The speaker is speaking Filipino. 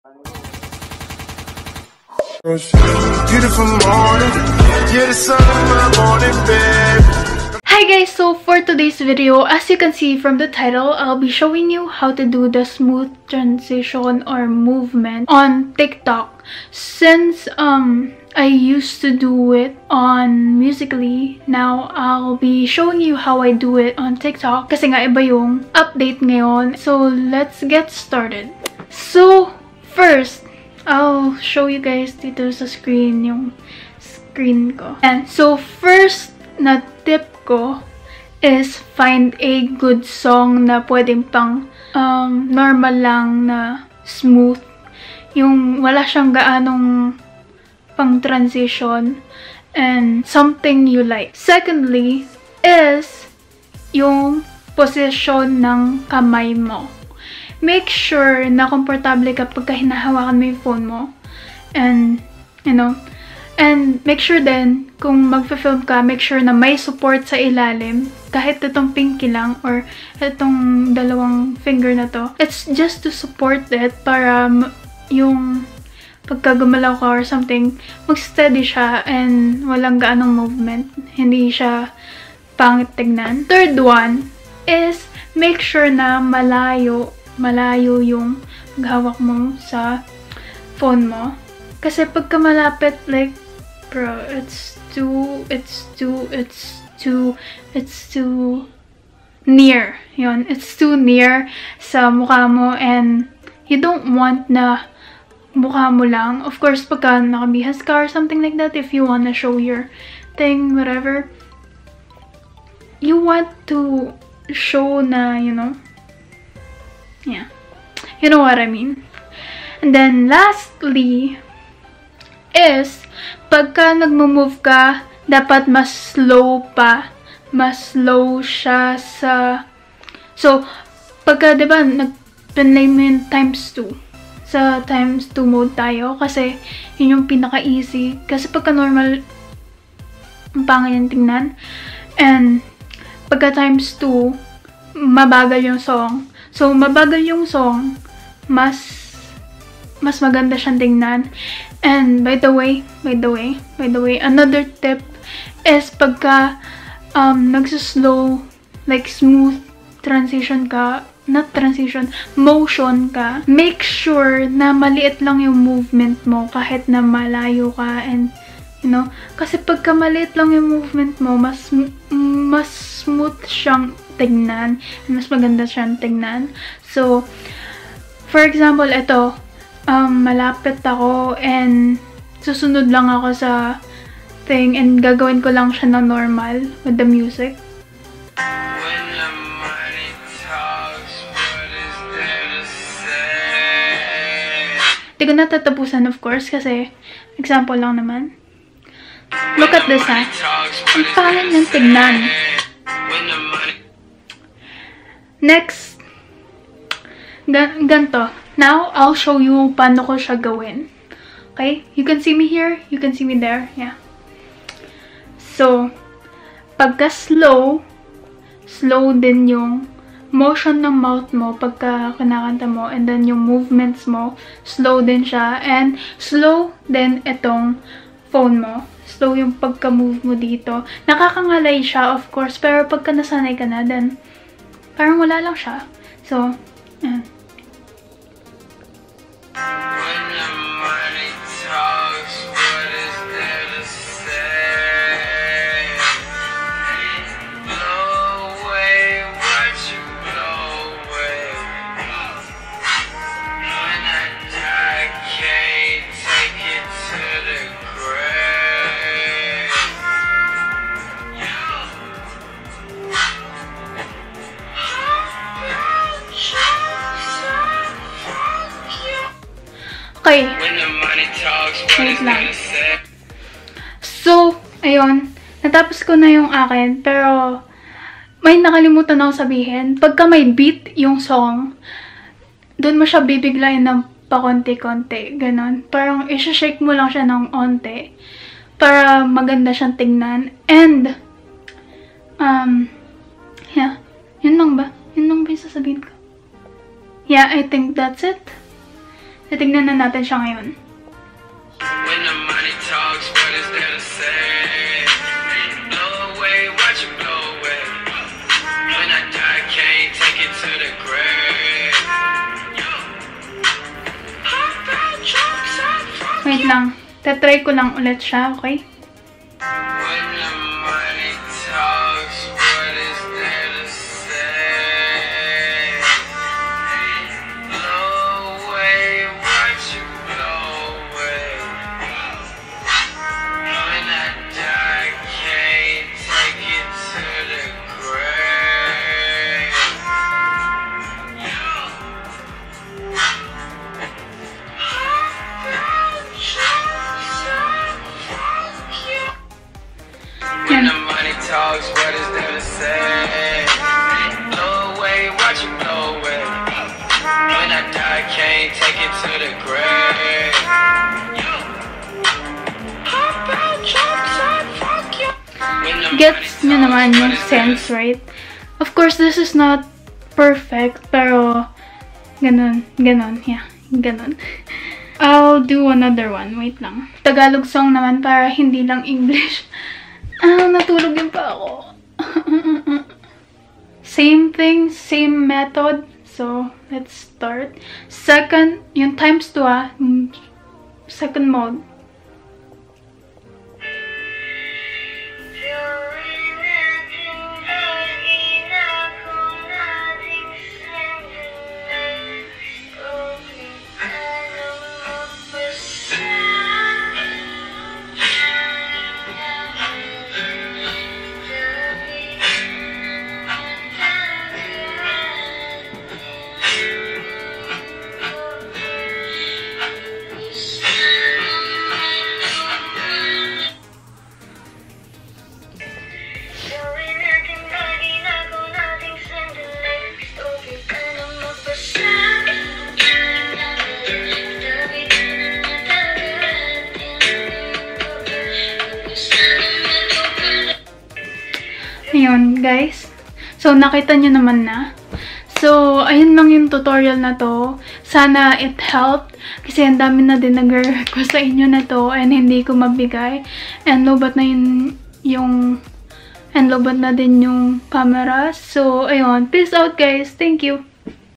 Beautiful morning, you're the sun of my morning, babe. Hi guys, so for today's video, as you can see from the title, I'll be showing you how to do the smooth transition or movement on TikTok. Since I used to do it on Musical.ly, now I'll be showing you how I do it on TikTok kasi nga iba yung update ngayon. So let's get started. So first, I'll show you guys dito sa screen yung screen ko. And so first na tip ko is find a good song na pwedeng pang normal lang na smooth. Yung wala siyang gaanong pang transition and something you like. Secondly is yung position ng kamay mo. Make sure na komportable ka pagka hinahawakan mo yung phone mo. And, and make sure din, kung magpa-film ka, make sure na may support sa ilalim. Kahit itong pinky lang or itong dalawang finger na to. It's just to support it para yung pagka gumalaw ka or something, mag-steady siya and walang gaanong movement. Hindi siya pangit tignan. Third one is make sure na malayo yung maghawak mo sa phone mo. Kasi pagka malapit, like, bro, it's too near. Yun, it's too near sa mukha mo and you don't want na mukha mo lang. Of course, pagka nakabihas ka or something like that, if you wanna show your thing, whatever, you want to show na, yeah, you know what I mean. And then lastly is pagka nagmo-move ka, dapat mas slow siya sa, so pagka diba nag-play mo yung times 2 sa times 2 mode tayo kasi yun yung pinaka easy kasi pagka normal ang pangit yung tingnan and pagka times 2 mabagal yung song. So, mabagal yung song, mas maganda siyang tingnan. And by the way, another tip is pagka nagsuslow, like smooth transition ka, motion ka, make sure na maliit lang yung movement mo kahit na malayo ka and kasi pagka maliit lang yung movement mo, mas smooth siyang tignan, mas maganda siyang tignan. So, for example, ito, malapit ako and susunod lang ako sa thing and gagawin ko lang siya na normal with the music. Hindi ko natatapusan, of course, kasi example lang naman. Look at this, ha? Ang pangit ng tignan. Next, ganito. Now, I'll show you paano ko siya gawin. Okay? You can see me here, you can see me there. Yeah. So, pagka slow din yung motion ng mouth mo pagka kinakanta mo and then yung movements mo, slow din siya and slow din itong phone mo. Slow yung pagka-move mo dito. Nakakangalay siya, of course, pero pagka nasanay ka na, then parang wala lang siya. So, yan. Okay. Wait lang. So, ayun. Natapos ko na yung akin. Pero, may nakalimutan ako sabihin. Pagka may beat yung song, doon mo siya bibiglayin ng pakonti-konti. Ganon. Parang isa-shake mo lang siya ng onte. Para maganda siyang tingnan. And, yeah. Yun lang ba? Yun lang ba yung sasabihin ko? Yeah, I think that's it. Titignan na natin siya ngayon. When the money talks, what is there to say? Blow away, watch it blow away. When I die, can't take it to the grave. Wait lang. Tatry ko lang ulit siya, okay? When the money talks, what is there to say? Blow away, watch it blow away. When I die, can't take it to the grave. When the money talks, what is there to say? Blow away, watch it blow away. When I die, can't take it to the grave. Gets nyo naman yung sense, right? Of course, this is not perfect, pero ganon, yeah, ganon. I'll do another one. Wait lang. Tagalog song naman para hindi lang English. Natulog din pa ako. Same thing, same method. So, let's start. Second, yung times 2 second mode. Ayun, guys. So, nakita nyo naman na. So, ayun lang yung tutorial na to. Sana it helped. Kasi ang dami na din nag-request sa inyo na to and hindi ko mabigay. And lobat na and lobat na din yung camera. So, ayun. Peace out, guys. Thank you.